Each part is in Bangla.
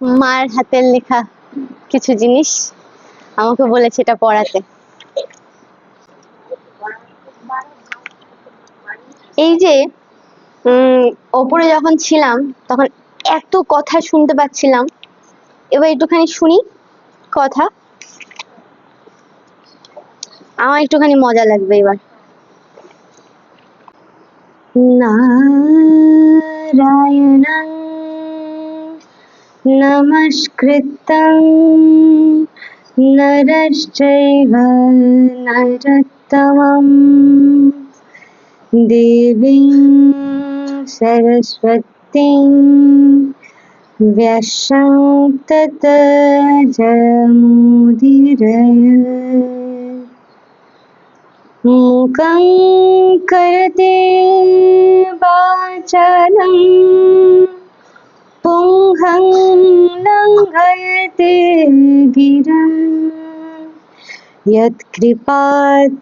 মার হাতের লেখা কিছু জিনিস আমাকে বলেছে এটা পড়াতে। এই যে ওপরে যখন ছিলাম তখন এত কথা শুনতে পাচ্ছিলাম, এবার একটুখানি শুনি কথা, আমার একটুখানি মজা লাগবে এবার। নারায়ণং নমস্কৃত্যং নরশ্চৈব নরোত্তমং দেবীং সরস্বতীং व्यासं ततो जयमुदीरयेत्। मूकं करोति वाचालं पुंहं लङ्घयते गिरं यत्कृपातमहं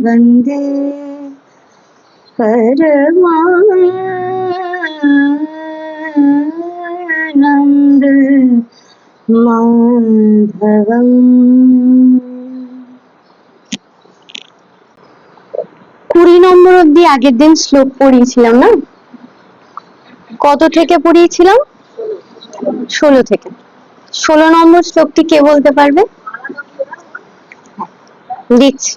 वन्दे परमानन्द মাধবম। 20 নম্বর অব্দি আগের দিন শ্লোক পড়িয়েছিলাম না? কত থেকে পড়িয়েছিলাম? 16 থেকে। 16 নম্বর শ্লোকটি কে বলতে পারবে? দিচ্ছি।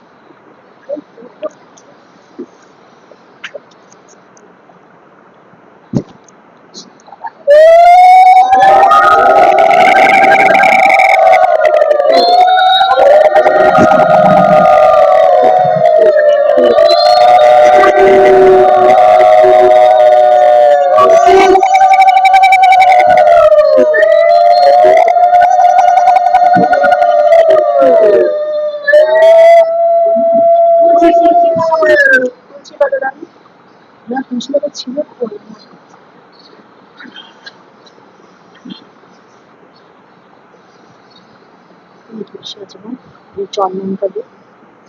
চন্দনটা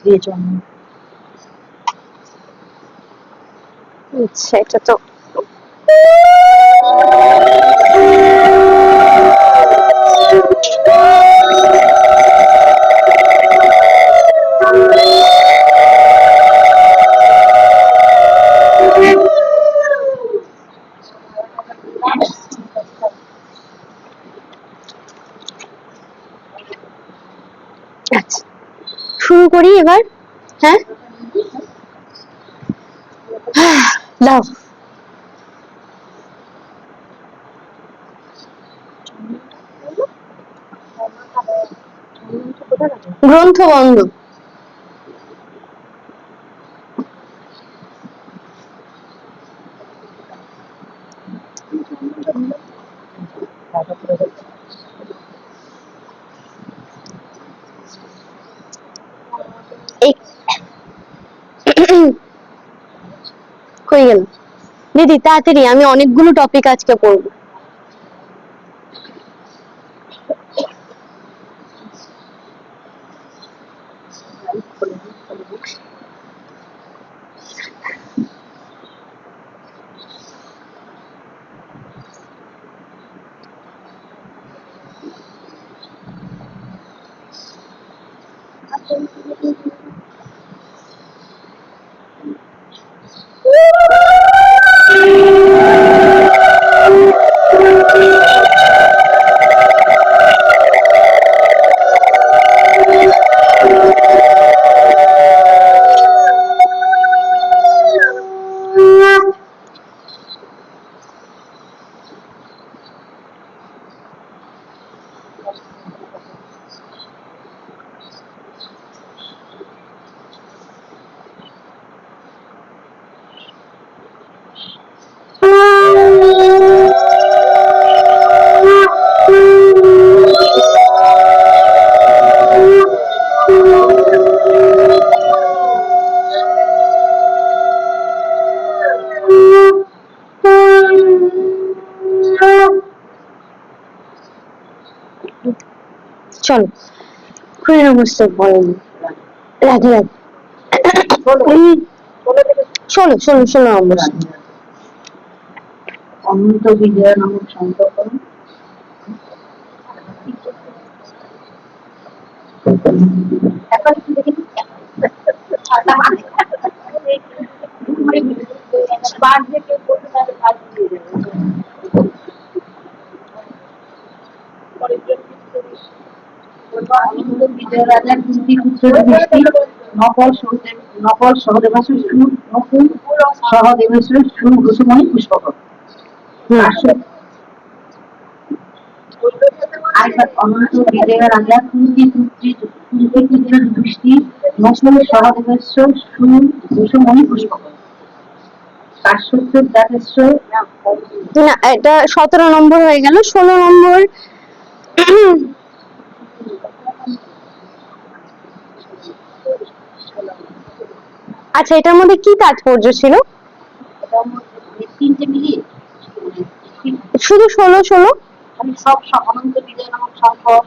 দিয়ে চন্দন। আচ্ছা, এটা তো আচ্ছা, শুরু করি এবার। হ্যাঁ, দাও। গ্রন্থ বন্ধ। কই গেল দিদি? তাড়াতাড়ি, আমি অনেকগুলো টপিক আজকে পড়বো। চলো, 20 নম্বর শ্লোক বলেন। রাধে রাধে। 16 নম্বর। অনন্ত বিজয় নামক সংকল্প একবার একটু দেখে নিন। বার থেকে বলতে পারে কাজ দিয়ে দেবে। পরের জন্য আনন্দ বিজয় রাজার কুন্তি পুত্র যুধিষ্ঠির নকল সহদেবাসুর সুর নকুল সহদেবেশ্বর সুর ঘোষমণি পুষ্পক অনন্ত বিজয় রাজা কুন্তি পুত্র যুধিষ্ঠির নকুল সহদেবেশ্বর সুর ঘোষমণি পুষ্পক কাশ্যপের জাতেশ্বর। না, এটা 17 নম্বর হয়ে গেল। 16 নম্বর। আচ্ছা, এটার মধ্যে কি তাৎপর্য ছিল? তিনটে মিলিয়ে শুধু 16 16 আমি সব অনন্ত বিজয় নামক সম্পদ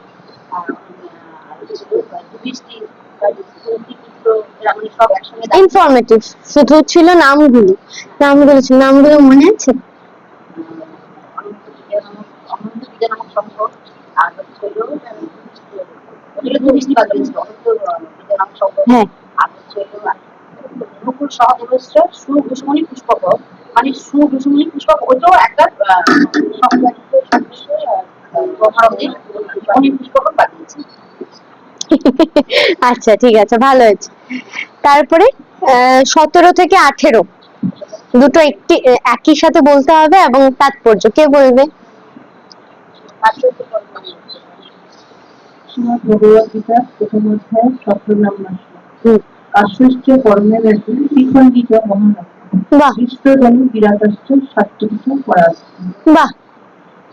যুধিষ্ঠির সব একসঙ্গে ইনফরমেটিভ শুধু ছিল নামগুলো। ছিল নামগুলো মনে আছে? অনন্ত বিজয় নামক সম্পদ আর হচ্ছে যুধিষ্ঠির বাদ দিয়েছিল অনন্ত বিজয় নামক সম্পদ। হ্যাঁ। আর হচ্ছে নকুল সহদেবেশ্বর সুঘোষমণি পুষ্পক মানে সুঘোষমণি পুষ্পক ওইটাও একটা পুষ্পক বাদ দিয়েছি। আচ্ছা, ঠিক আছে, ভালো হয়েছে। তারপরে 17 থেকে 18 দুটো একই সাথে বলতে হবে এবং তাৎপর্য কে বলবে? ভগবদ্গীতা প্রথম অধ্যায় 17 নম্বর কাশ্যশ্চ কর্মের দ্বিখণ্ডিত মহান বিরাটস্থ সাত্বিক পরাজ। বাহ,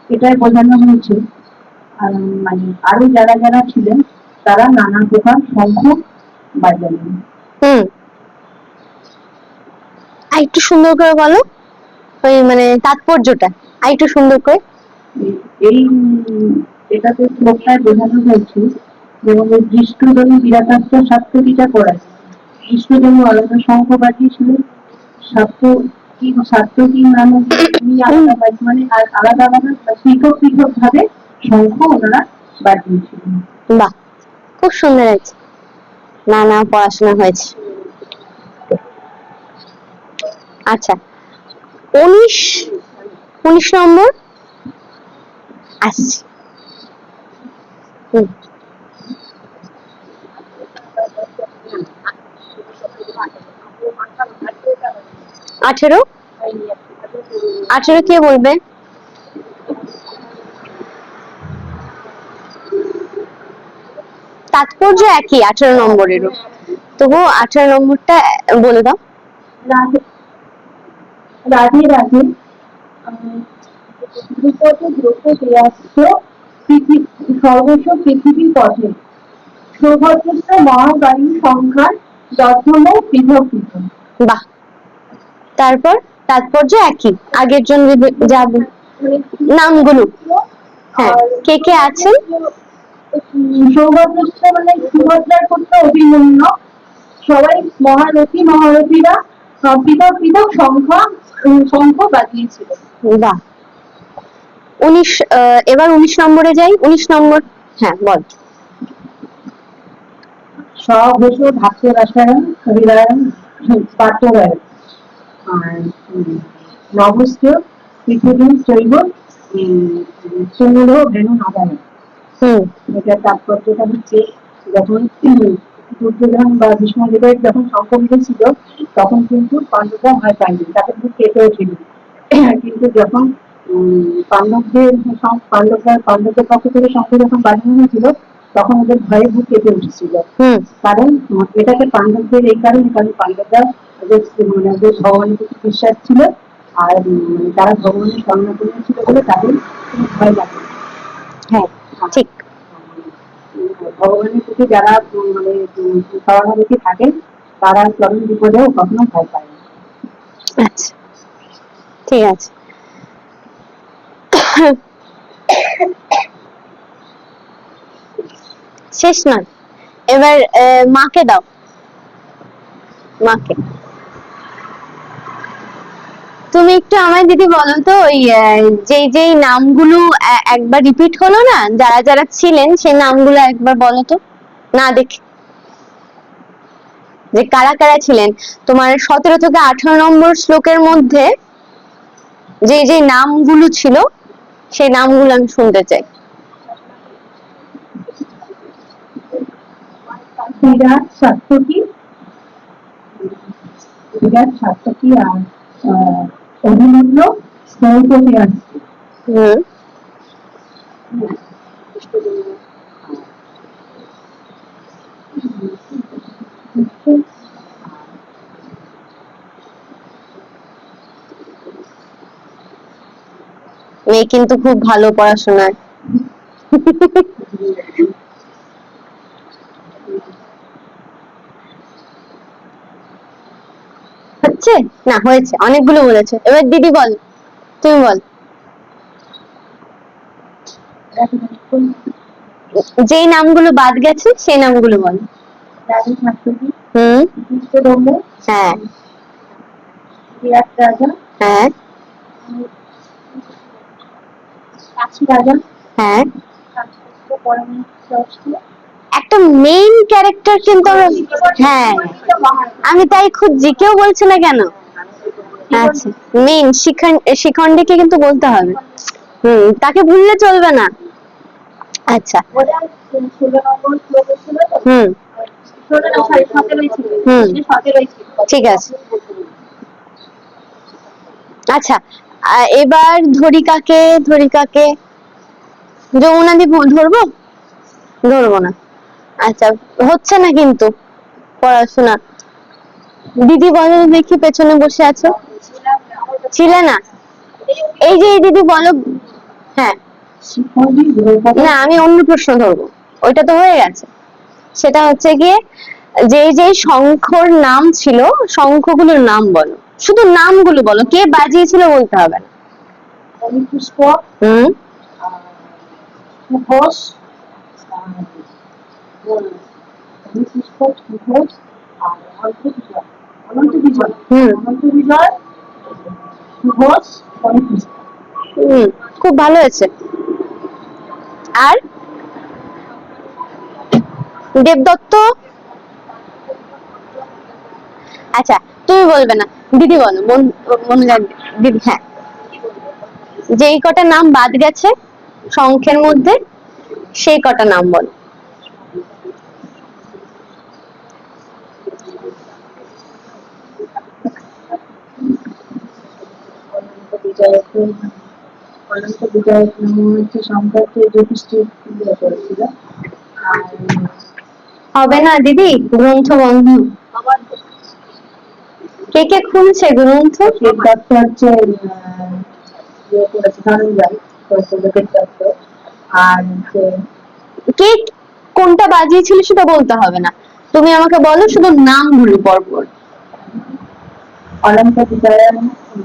এটাই বোঝানো হয়েছে মানে আরো যারা যারা ছিলেন তারা নানা প্রকার শঙ্খ বাজালেন। একটু সুন্দর করে বলো, ওই মানে তাৎপর্যটা একটু সুন্দর করে। এই এটাতে শ্লোকটায় বোঝানো হয়েছে যেমন দৃষ্টজন বিরাটাস্ত সাত্বিকা করায় দৃষ্টজন আলাদা শঙ্খ বাজিয়েছিলেন সাত্বিক নামক মানে আলাদা আলাদা পৃথক পৃথক ভাবে শঙ্খ ওনারা বাজিয়েছিলেন। বাহ, খুব সুন্দর হয়েছে। না পড়াশোনা হয়েছে। আচ্ছা, 19 নম্বর আসছে। 18 কে বলবে? তাৎপর্য একই 18 নম্বরেরও, তবু 18 নম্বরটা বলে দাও। রাধে রাধে সর্বস্ব পৃথিবীর পথে সৌভাগ্যস্থ মহাবায়ু সংখ্যার যত্ন পৃথক পৃথক। বাহ, তারপর তাৎপর্য একই আগের জন্য যা নামগুলো। হ্যাঁ, কে কে আছেন? সৌভাগ্যস্থ মানে সুভদ্রার পুত্র অভিমন্য সবাই মহারথীরা পৃথক পৃথক শঙ্খ বাজিয়েছিল। বাহ, 19 এবার 19 নম্বরে যাই। 19 নম্বর, হ্যাঁ বল। সঘোষ ভাষ্য রাসায়ন হরিরায়ণ পার্থরায়ণ নবস্থ পৃথিবী জৈব সুমূল ভেনু নাগায়ন। এটার তাৎপর্যটা হচ্ছে যখন দুর্যোধন বা ভীষ্মদেবের যখন সংক্রমিত ছিল তখন কিন্তু পাণ্ডবরা ভয় পায়নি, তাদের খুব কেঁপে ওঠেনি। কিন্তু যখন পাণ্ডবদের পক্ষ থেকে শঙ্খ যখন বাজানো হয়েছিল তখন ওদের ভয়ে বুক কেঁপে উঠেছিল। কারণ এটাকে পাণ্ডবদের এই কারণে, কারণ পাণ্ডবরা মানে ওদের ভগবানের প্রতি বিশ্বাস ছিল আর তারা ভগবানের শরণাপন্ন ছিল বলে তাদের কোনো ভয় লাগে। হ্যাঁ, ঠিক। ভগবানের প্রতি যারা মানে শরণাগতি থাকেন তারা চরম বিপদেও কখনো ভয় পায় না। আচ্ছা, ঠিক আছে। শেষ নয়, এবার মাকে দাও। মাকে তুমি একটু আমায় দিদি বলো তো, ওই যেই নামগুলো একবার রিপিট হলো না, যারা যারা ছিলেন সেই নামগুলো একবার বলো তো, না দেখে। যে কারা কারা ছিলেন। তোমার 17 থেকে 18 নম্বর শ্লোকের মধ্যে যে যে নামগুলো ছিল সেই নামগুলো আমি শুনতে চাই। বিরাট সাত্যকী, বিরাট সাত্যকী আর অভিমন্যু দ্রৌপদী আসছে। মেয়ে কিন্তু খুব ভালো পড়াশোনায়। হচ্ছে না, হয়েছে, অনেকগুলো বলেছে। এবার দিদি বল, তুমি বল যেই নামগুলো বাদ গেছে সেই নামগুলো বল। রাজা সাত্যকী, হুম, বিষ্ণুদম্ভ, হ্যাঁ বিরাট রাজা, হ্যাঁ কাশী রাজা, হ্যাঁ। পরমাণু একটা মেইন ক্যারেক্টার কিন্তু হ্যাঁ, আমি তাই খুঁজছি, কেউ বলছে না কেন। আচ্ছা, মেইন শিখণ্ডীকে কিন্তু বলতে হবে। তাকে ভুললে চলবে না। আচ্ছা, 16 নম্বর শ্লোকে ছিল তো? হুম 16 না, 17 ছিল। হুম 17 ছিল। ঠিক আছে। আচ্ছা, এবার ধরিকাকে, ধরিকাকে যমুনা দি ধরবো, ধরবো না। আচ্ছা, হচ্ছে না কিন্তু পড়াশোনা। দিদি বলো দেখি, পেছনে বসে আছো, ছিলে না? এই যে এই দিদি বলো। হ্যাঁ, শিখণ্ডী, দ্রৌপদী। না আমি অন্য প্রশ্ন ধরবো, ওইটা তো হয়ে গেছে। সেটা হচ্ছে গিয়ে যে যে শঙ্খর নাম ছিল, শঙ্খগুলোর নাম বলো, শুধু নামগুলো বলো, কে বাজিয়েছিল বলতে হবে না। মণিপুষ্প, হুম সুঘোষ, মণিপুষ্প, সুঘোষ আর অনন্ত বিজয়। অনন্ত বিজয়, অনন্ত বিজয়, সুঘোষ, মণিপুষ্প। খুব ভালো হয়েছে। আর দেবদত্ত। আচ্ছা, তুমি বলবে না, দিদি বলো, মনে রাখবে দিদি। হ্যাঁ, যেই কটা নাম বাদ গেছে শঙ্খের মধ্যে সেই কটা নাম বলো। অনন্ত বিজয়ক, অনন্ত বিজয়ক নাম হচ্ছে সম্পর্কে যুধিষ্ঠির বিয়ে করেছিল। আর হবে না দিদি, গ্রন্থ বন্ধ। কে কে খুলছে গ্রন্থ? দেবদত্ত হচ্ছে ইয়ে করেছে, ধনঞ্জয় করেছে দেবদত্ত। আর হচ্ছে কে কোনটা বাজিয়েছিল সেটা বলতে হবে না, তুমি আমাকে বলো শুধু নামগুলো পরপর। অনন্ত বিজয়ন,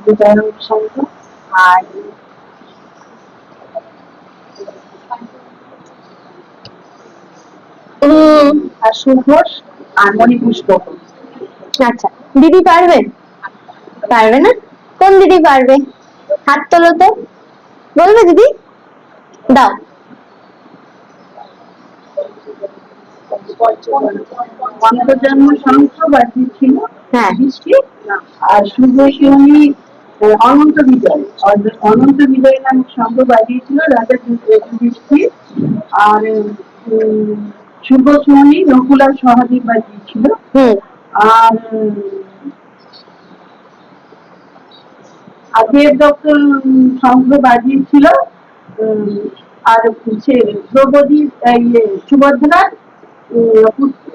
বিজয়ন শঙ্খ, আর আর সুঘোষ আর মণিপুষ্প। আচ্ছা, দিদি পারবে? পারবে না? কোন দিদি পারবে? হাত তোলো তো, বলবে দিদি, দাও। পঞ্চজন্ম শঙ্খ বাজিয়েছিল হ্যাঁ, যুধিষ্ঠির। আর শুভসিনী অনন্ত বিজয়, অনন্ত বিজয় নামক শঙ্খ বাজিয়েছিল রাজা যুধিষ্ঠির। আর শুভ সুমনি নকুল আর সহদেব বাজিয়েছিল। আর দেবদত্ত শঙ্খ বাজিয়েছিল। আর হচ্ছে দ্রৌপদী সুভদ্রার পুত্র।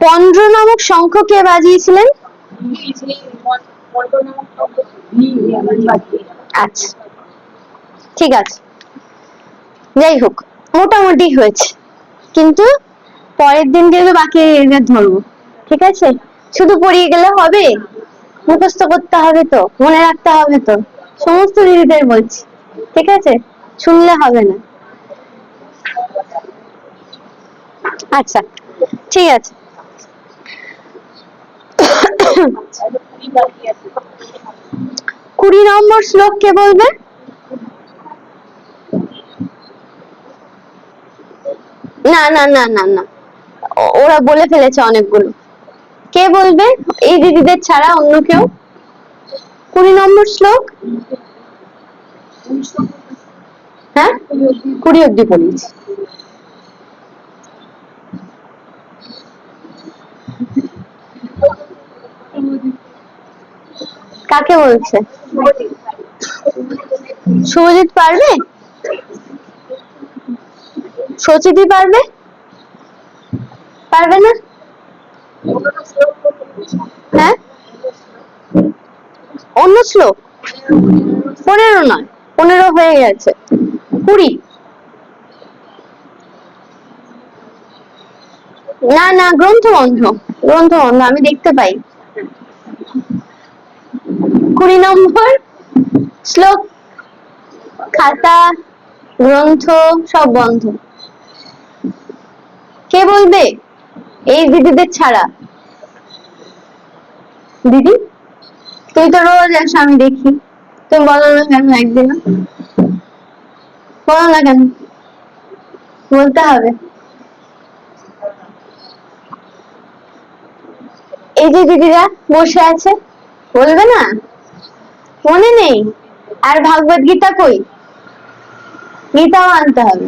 পন্ড্র নামক শঙ্খ কে বাজিয়েছিলেন? আচ্ছা, ঠিক আছে, যাই হোক, মোটামুটি হয়েছে, কিন্তু পরের দিন কিন্তু বাকি ধরবো। ঠিক আছে, শুধু পড়িয়ে গেলে হবে? মুখস্থ করতে হবে তো, মনে রাখতে হবে তো, সমস্ত দিদিদের বলছি। ঠিক আছে, শুনলে হবে না। আচ্ছা, ঠিক আছে। 20 নম্বর শ্লোক কে বলবে? না না না না না, ওরা বলে ফেলেছে অনেকগুলো। কে বলবে এই দিদিদের ছাড়া অন্য কেউ? 20 নম্বর শ্লোক। হ্যাঁ 20 অব্দি পড়িয়েছি। কাকে বলছে? শুভজিৎ পারবে? সচিদি পারবে? পারবে না? হ্যাঁ অন্য শ্লোক 15 নয়, 15 হয়ে গেছে, 20। না না, গ্রন্থ বন্ধ, গ্রন্থ বন্ধ, আমি দেখতে পাই। 20 নম্বর শ্লোক, খাতা গ্রন্থ সব বন্ধ। কে বলবে এই দিদিদের ছাড়া? দিদি তুই তো রোজ আসো, আমি দেখি, তুমি বলো না কেন একদিন? বলো না কেন, বলতে হবে। এই যে দিদিরা বসে আছে, বলবে না? মনে নেই? আর ভাগবত গীতা কই? গীতাও আনতে হবে,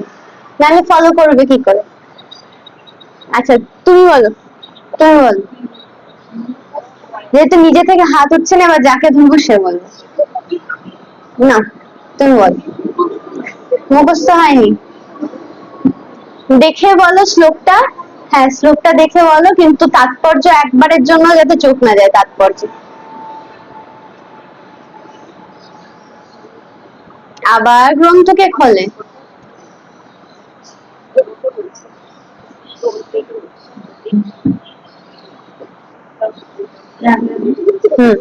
নাহলে ফলো করবে কি করে? আচ্ছা তুমি বলো, তুমি বলো, যেহেতু নিজে থেকে হাত উঠছে না, এবার যাকে ধরবো সে বলবে। না তুমি বলো, মুখস্থ হয়নি, দেখে বলো শ্লোকটা। হ্যাঁ শ্লোকটা দেখে বলো, কিন্তু তাৎপর্য একবারের জন্য যাতে চোখ না যায় তাৎপর্য। আবার গ্রন্থকে খোলে। হুম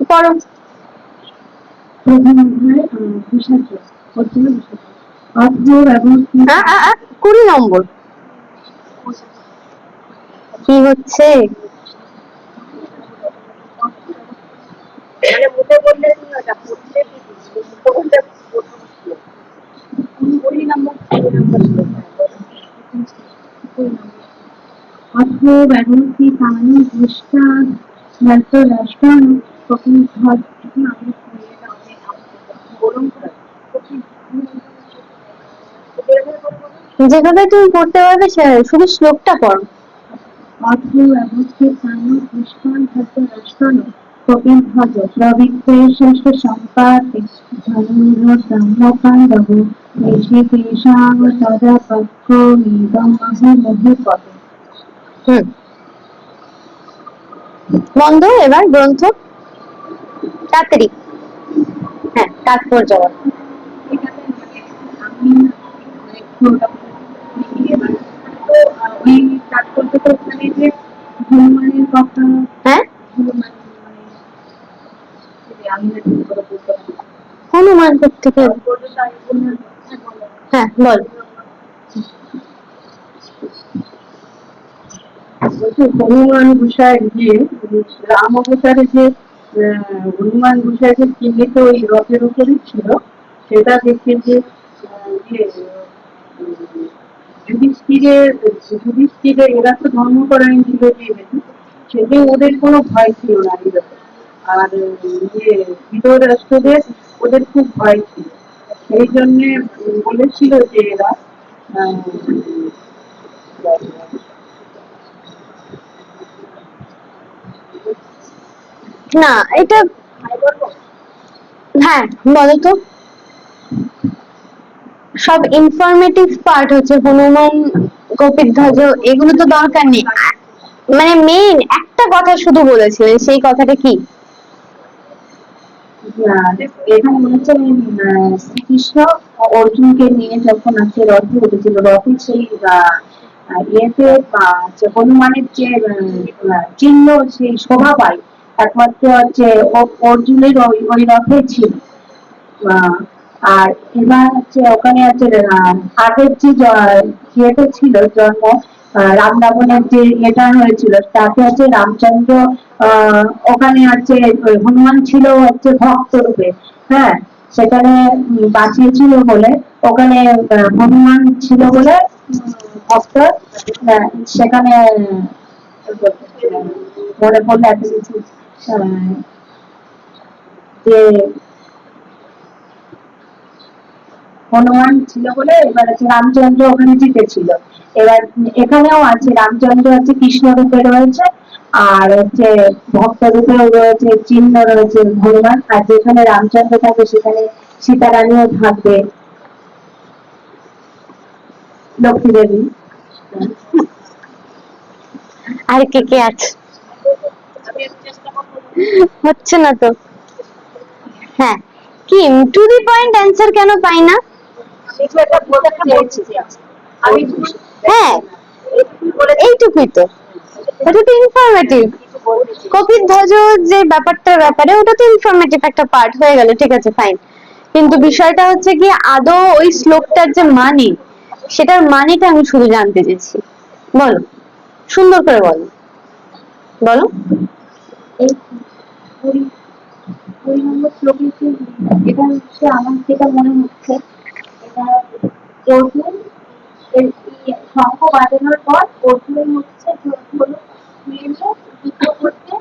পড়ো। আ, আ, আ, 20 নম্বর কি হচ্ছে? যেভাবে তুমি পড়তে পারবে শুধু শ্লোকটা পড়ো। হুম বন্ধ, এবার গ্রন্থ তাড়াতাড়ি। হ্যাঁ তাৎপর্য বলো। হ্যাঁ হনুমান থেকে, হ্যাঁ বল। হনুমান ঘোষায় যে রাম অবতারে যে হনুমান ঘোষায় যে চিহ্নিত ওই রথের উপরই ছিল, সেটা দেখে যে যুধিষ্ঠিরের এরা তো ধর্মপরায়ণ ছিল, সেদিন ওদের কোনো ভয় ছিল না। আর ধৃতরাষ্ট্রদের ওদের খুব ভয় ছিল, সেই জন্য বলেছিল যে এরা না এটা, হ্যাঁ বলো তো। সব ইনফরমেটিভ পার্ট হচ্ছে হনুমান, কপিধ্বজ, এগুলো তো দরকার নেই, মানে মেইন একটা কথা শুধু বলেছিলেন, সেই কথাটা কি? শ্রীকৃষ্ণ অর্জুনকে নিয়ে যখন আছে রথে উঠেছিল, রথে সেই ইয়েতে হনুমানের যে চিহ্ন সেই শোভা পায় একমাত্র হচ্ছে অর্জুনের ওই রথে ছিল। আর এবার হচ্ছে ওখানে আছে আগের যে ইয়েতে ছিল জন্ম, রাম রাবণের যে এটা হয়েছিল তাতে হচ্ছে রামচন্দ্র ওখানে আছে হনুমান ছিল হচ্ছে ভক্ত রূপে। হ্যাঁ, সেখানে বাঁচিয়েছিল বলে ওখানে হনুমান ছিল বলে ভক্ত, সেখানে মনে পড়লে এত কিছু যে হনুমান ছিল বলে এবার হচ্ছে রামচন্দ্র ওখানে জিতেছিল। এবার এখানেও আছে রামচন্দ্র হচ্ছে কৃষ্ণ রূপে রয়েছে, আর হচ্ছে ভক্ত রূপেও রয়েছে, চিহ্ন রয়েছে হনুমান। আর যেখানে রামচন্দ্র থাকে সেখানে সীতা রানীও থাকবে, লক্ষ্মী দেবী। আর কে কে আছে? হচ্ছে না তো। হ্যাঁ, কি টু দি পয়েন্ট অ্যান্সার কেন পাই না? আমি হ্যাঁ, এইটুকুই তো, এটা তো ইনফরমেটিভ। কপির ধ্বজ যে ব্যাপারটার ব্যাপারে ওটা তো ইনফরমেটিভ একটা পার্ট হয়ে গেল, ঠিক আছে ফাইন। কিন্তু বিষয়টা হচ্ছে কি আদৌ ওই শ্লোকটার যে মানে, সেটার মানেটা আমি শুধু জানতে চেয়েছি। বলো, সুন্দর করে বলো, বলো। এই কুড়ি কুড়ি নম্বর শ্লোকে এটা হচ্ছে আমার যেটা মনে হচ্ছে, এটা অর্জুন শঙ্খ বাজানোর পর অর্জুন হচ্ছে হলো যুদ্ধ করতে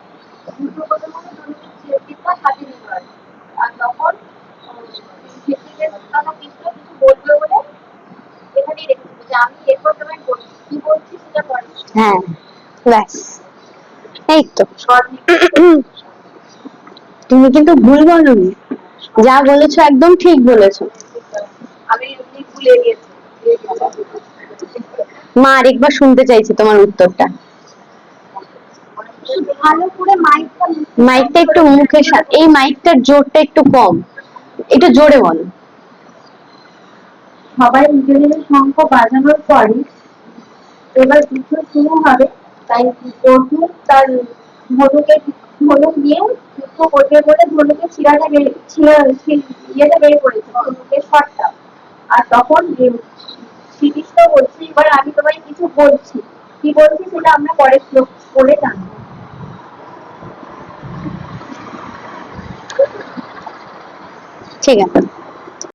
মানে ধনুকের হাতে নিল আর তখন কিছু বলবে বলে এখানেই রেখেছিল যে আমি এরপর তোমায় বলছি কি বলছি সেটা পরে। হ্যাঁ, ব্যাস, এই তো। তুমি কিন্তু ভুল বলনি, যা বলেছো একদম ঠিক বলেছো। আমি ভুলে গেছি। মা আরেকবার শুনতে চাইছে তোমার উত্তরটা। ভালো করে মাইকটা একটু মুখের সাথে, এই মাইকটার জোরটা একটু কম, একটু জোরে বলো। সবাই নিজের নিজের শঙ্খ বাজানোর পরে এবার যুদ্ধ শুরু হবে, তাই অর্জুন তার ধনুক দিয়ে যুদ্ধ করবে বলে ধনুকের ইয়েটা বের করেছে, ধনুকের শটটা। আর তখন শ্রীকৃষ্ণ বলছে এবার আমি তোমায় কিছু বলছি, কি বলছি সেটা আমরা পরের শ্লোক পড়ে জানবো। ঠিক আছে।